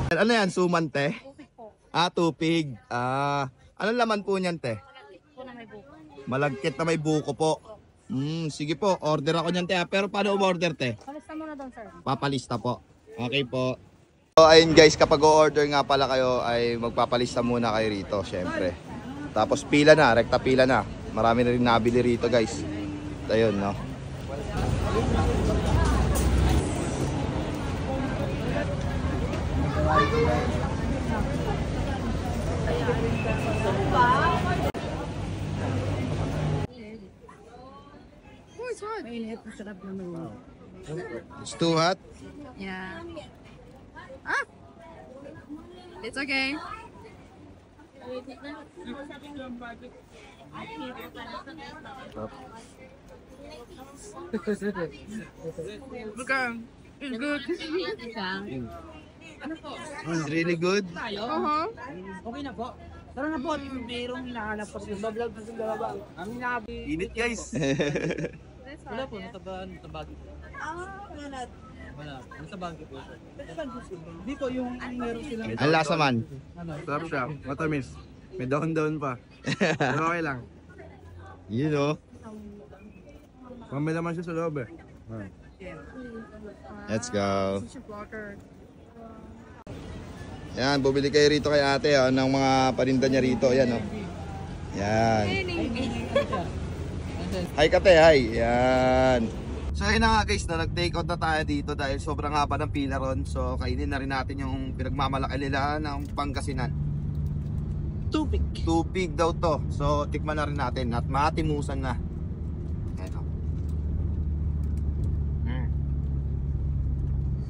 Ano yan, suman, te? Tupig po. Tupig. Anong laman po niyan, te? Po na may buko. Malagkit na may buko po. Sige po, order ako niyan, te. Pero paano umorder, te? Palista mo na doon, sir. Papalista po. Okay po. So, ayun guys, kapag o-order nga pala kayo ay magpapalista muna kayo rito, syempre. Tapos pila na, rekta pila na. Marami na rin nabili rito, guys. Ayun, no. Mainit. Masarap naman. It's too hot. Yeah. It's okay. It's good. It's really good. Okay na po. Tara na po, mayroong hinahanap pa sa vlog na sa dalawa. Ang hinabi. Init, guys. Wala po, natabagi po. Wala, nasa bangko po. Hindi po, yung meron silang... Ang lasa man. Ano? Sarap siya, matamis. May daon-daon pa. Pero okay lang. You know. Mamay naman siya sa loob eh. Let's go. Yan, bumili kayo rito kay ate ng mga paninda niya rito. Yan, oh. Yan. Hi kate, hi. Yan. So ayun na nga guys, nag-take out na tayo dito dahil sobrang haba ng pila ron. So kainin na rin natin yung pinagmamalaki nila ng Pangasinan. Tupig. Tupig daw to. So tikman na rin natin at matimusan na. Eto.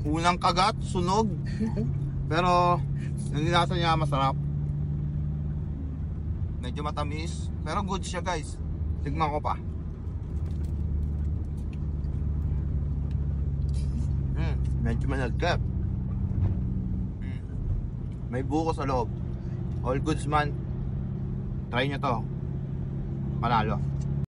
Unang kagat, sunog. Pero yung nilasa niya masarap. Medyo matamis. Pero good siya guys. Tignan ko pa. Medyo managkat. May buko sa loob. All goods man. Try nyo to. Panalo.